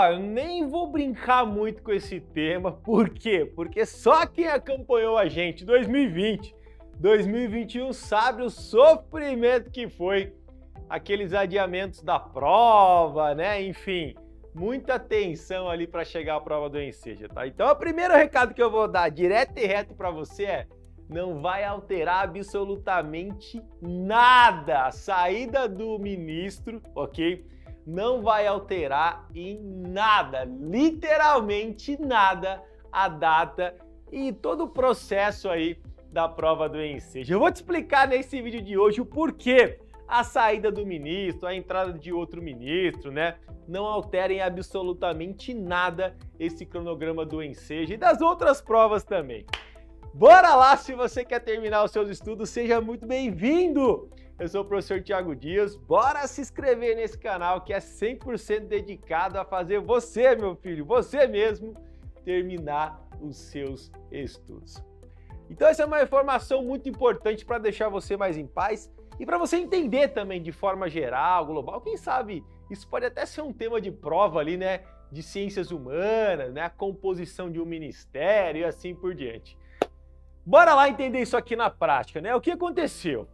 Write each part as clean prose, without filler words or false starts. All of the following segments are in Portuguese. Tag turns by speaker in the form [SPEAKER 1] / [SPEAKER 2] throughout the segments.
[SPEAKER 1] Ó, eu nem vou brincar muito com esse tema, por quê? Porque só quem acompanhou a gente em 2020, 2021 sabe o sofrimento que foi aqueles adiamentos da prova, né? Enfim, muita tensão ali para chegar à prova do Enseja, tá? Então, o primeiro recado que eu vou dar direto e reto para você é: não vai alterar absolutamente nada a saída do ministro, ok? Não vai alterar em nada, literalmente nada, a data e todo o processo aí da prova do Enseja. Eu vou te explicar nesse vídeo de hoje o porquê a saída do ministro, a entrada de outro ministro, né? Não alterem absolutamente nada esse cronograma do Enseja e das outras provas também. Bora lá, se você quer terminar os seus estudos, seja muito bem-vindo! Eu sou o professor Thiago Dias, bora se inscrever nesse canal que é 100% dedicado a fazer você, meu filho, você mesmo, terminar os seus estudos. Então essa é uma informação muito importante para deixar você mais em paz e para você entender também de forma geral, global, quem sabe isso pode até ser um tema de prova ali, né, de ciências humanas, né, a composição de um ministério e assim por diante. Bora lá entender isso aqui na prática, né? O que aconteceu?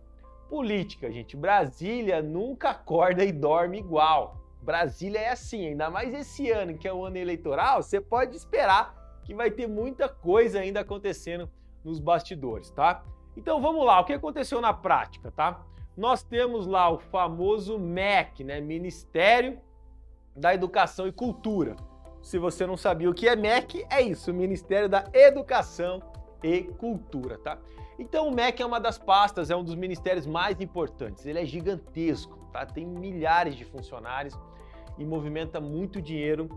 [SPEAKER 1] Política, gente. Brasília nunca acorda e dorme igual. Brasília é assim, ainda mais esse ano, que é um ano eleitoral, você pode esperar que vai ter muita coisa ainda acontecendo nos bastidores, tá? Então vamos lá, o que aconteceu na prática, tá? Nós temos lá o famoso MEC, né? Ministério da Educação e Cultura. Se você não sabia o que é MEC, é isso, o Ministério da Educação e Cultura, tá? Então o MEC é uma das pastas, é um dos ministérios mais importantes, ele é gigantesco, tá? Tem milhares de funcionários e movimenta muito dinheiro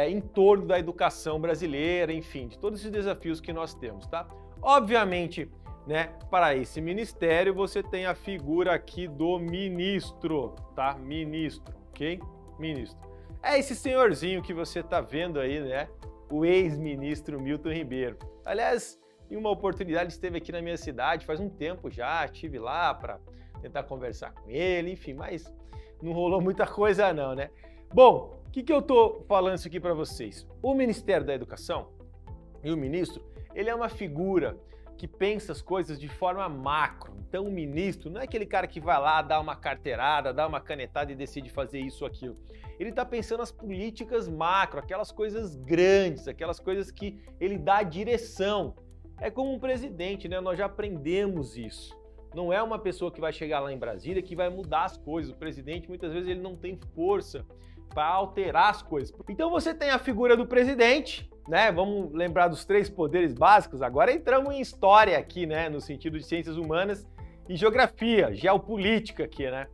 [SPEAKER 1] em torno da educação brasileira, enfim, de todos esses desafios que nós temos, tá? Obviamente, né, para esse ministério você tem a figura aqui do ministro, tá? Ministro, ok? Ministro. É esse senhorzinho que você tá vendo aí, né? O ex-ministro Milton Ribeiro. Aliás, em uma oportunidade esteve aqui na minha cidade, faz um tempo já, estive lá para tentar conversar com ele, enfim, mas não rolou muita coisa não, né? Bom, o que eu tô falando isso aqui para vocês? O Ministério da Educação e o ministro, ele é uma figura que pensa as coisas de forma macro. Então o ministro não é aquele cara que vai lá, dá uma carteirada, dá uma canetada e decide fazer isso ou aquilo. Ele está pensando as políticas macro, aquelas coisas grandes, aquelas coisas que ele dá direção. É como um presidente, né? Nós já aprendemos isso. Não é uma pessoa que vai chegar lá em Brasília que vai mudar as coisas. O presidente, muitas vezes, ele não tem força para alterar as coisas. Então você tem a figura do presidente, né? Vamos lembrar dos 3 poderes básicos. Agora entramos em história aqui, né? No sentido de ciências humanas e geografia, geopolítica aqui, né?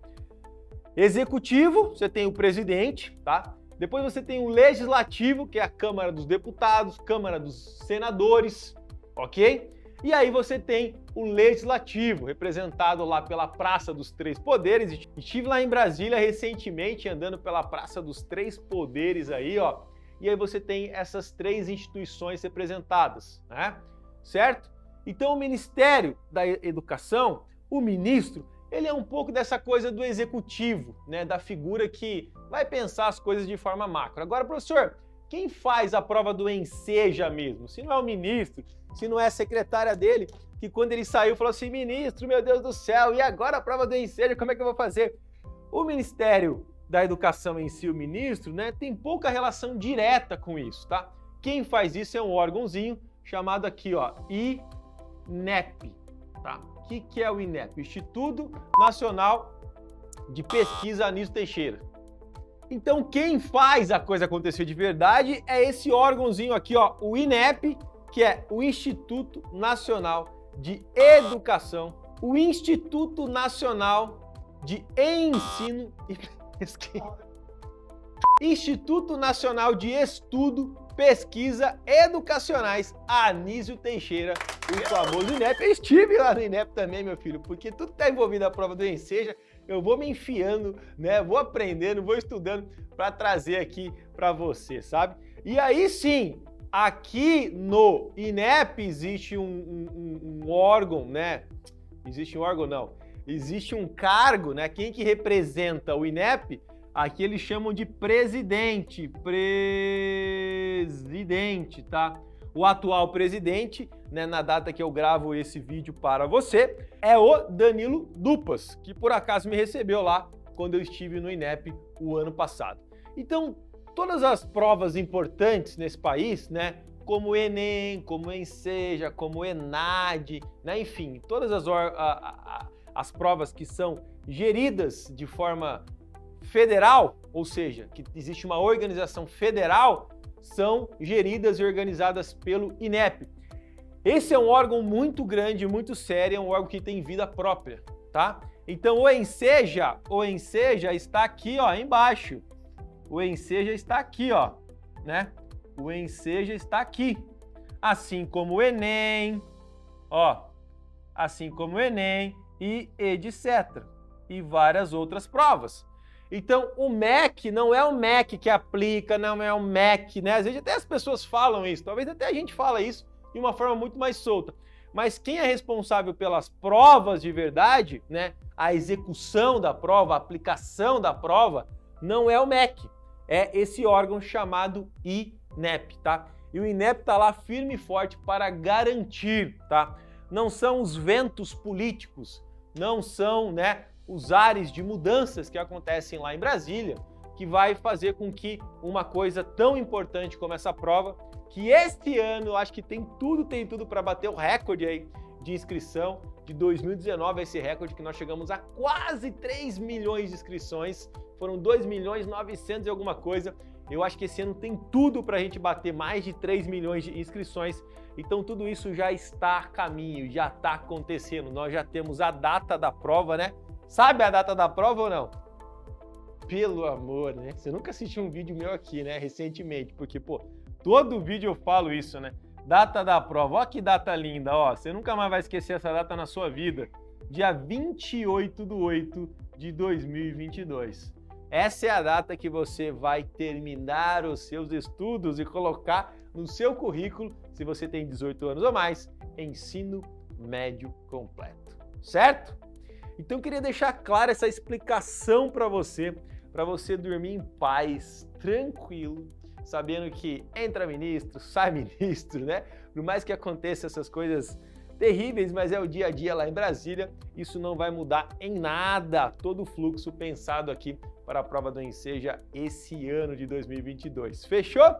[SPEAKER 1] Executivo, você tem o presidente, tá? Depois você tem o legislativo, que é a Câmara dos Deputados, Câmara dos Senadores, ok? E aí você tem o legislativo, representado lá pela Praça dos 3 Poderes. Estive lá em Brasília recentemente, andando pela Praça dos 3 Poderes aí, ó. E aí você tem essas 3 instituições representadas, né? Certo? Então o Ministério da Educação, o ministro, ele é um pouco dessa coisa do executivo, né? Da figura que vai pensar as coisas de forma macro. Agora, professor, quem faz a prova do Enseja mesmo? Se não é o ministro, se não é a secretária dele, que quando ele saiu falou assim: ministro, meu Deus do céu, e agora a prova do Enseja, como é que eu vou fazer? O Ministério da Educação em si, o ministro, né, tem pouca relação direta com isso, tá? Quem faz isso é um órgãozinho chamado aqui, ó, INEP, tá? O que é o INEP? Instituto Nacional de Pesquisa Anísio Teixeira. Então quem faz a coisa acontecer de verdade é esse órgãozinho aqui, ó, o INEP, que é o Instituto Nacional de Educação, o Instituto Nacional de Ensino e Pesquisa, Instituto Nacional de Estudo, Pesquisa Educacionais, Anísio Teixeira, o famoso INEP. Eu estive lá no INEP também, meu filho, porque tudo que está envolvido na prova do Enseja, eu vou me enfiando, né? Vou aprendendo, vou estudando para trazer aqui para você, sabe? E aí sim, aqui no INEP existe um órgão, né? Existe um órgão, não. Existe um cargo, né? Quem que representa o INEP? Aqui eles chamam de presidente, tá? O atual presidente, né, na data que eu gravo esse vídeo para você, é o Danilo Dupas, que por acaso me recebeu lá quando eu estive no INEP o ano passado. Então, todas as provas importantes nesse país, né, como o Enem, como o Enseja, como o ENAD, né, enfim, todas as provas que são geridas de forma federal, ou seja, que existe uma organização federal, são geridas e organizadas pelo INEP. Esse é um órgão muito grande, muito sério, é um órgão que tem vida própria, tá? Então o Enseja está aqui, ó, embaixo. O Enseja está aqui, ó, né? O Enseja está aqui. Assim como o Enem, ó, assim como o Enem e etc. E várias outras provas. Então, o MEC não é o MEC que aplica, não é o MEC, né? Às vezes até as pessoas falam isso, talvez até a gente fala isso de uma forma muito mais solta. Mas quem é responsável pelas provas de verdade, né? A execução da prova, a aplicação da prova, não é o MEC. É esse órgão chamado INEP, tá? E o INEP tá lá firme e forte para garantir, tá? Não são os ventos políticos, não são, né, os ares de mudanças que acontecem lá em Brasília, que vai fazer com que uma coisa tão importante como essa prova, que este ano eu acho que tem tudo para bater o recorde aí de inscrição de 2019, esse recorde que nós chegamos a quase 3 milhões de inscrições, foram 2.900.000 e alguma coisa. Eu acho que esse ano tem tudo para a gente bater mais de 3 milhões de inscrições, então tudo isso já está a caminho, já está acontecendo, nós já temos a data da prova, né? Sabe a data da prova ou não? Pelo amor, né? Você nunca assistiu um vídeo meu aqui, né? Recentemente, porque, pô, todo vídeo eu falo isso, né? Data da prova, ó que data linda, ó. Você nunca mais vai esquecer essa data na sua vida. Dia 28/8/2022. Essa é a data que você vai terminar os seus estudos e colocar no seu currículo, se você tem 18 anos ou mais, ensino médio completo. Certo? Então eu queria deixar clara essa explicação para você dormir em paz, tranquilo, sabendo que entra ministro, sai ministro, né? Por mais que aconteça essas coisas terríveis, mas é o dia a dia lá em Brasília, isso não vai mudar em nada todo o fluxo pensado aqui para a prova do Enseja esse ano de 2022. Fechou?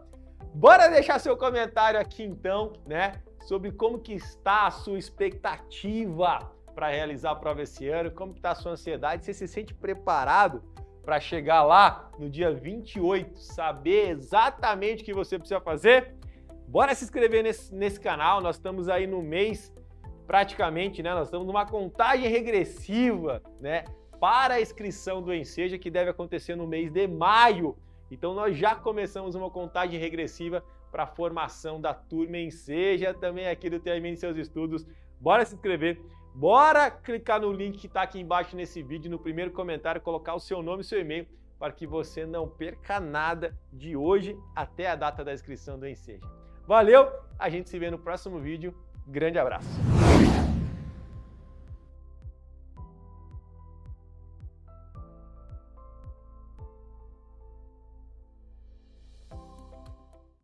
[SPEAKER 1] Bora deixar seu comentário aqui então, né? Sobre como que está a sua expectativa para realizar a prova esse ano, como que está a sua ansiedade, você se sente preparado para chegar lá no dia 28, saber exatamente o que você precisa fazer? Bora se inscrever nesse canal, nós estamos aí no mês, praticamente, né? Nós estamos numa contagem regressiva, né? Para a inscrição do Enseja, que deve acontecer no mês de maio. Então nós já começamos uma contagem regressiva para a formação da turma Enseja, também aqui do Termine Seus Estudos. Bora se inscrever. Bora clicar no link que está aqui embaixo nesse vídeo, no primeiro comentário, colocar o seu nome e seu e-mail para que você não perca nada de hoje até a data da inscrição do Enseja. Valeu, a gente se vê no próximo vídeo. Grande abraço!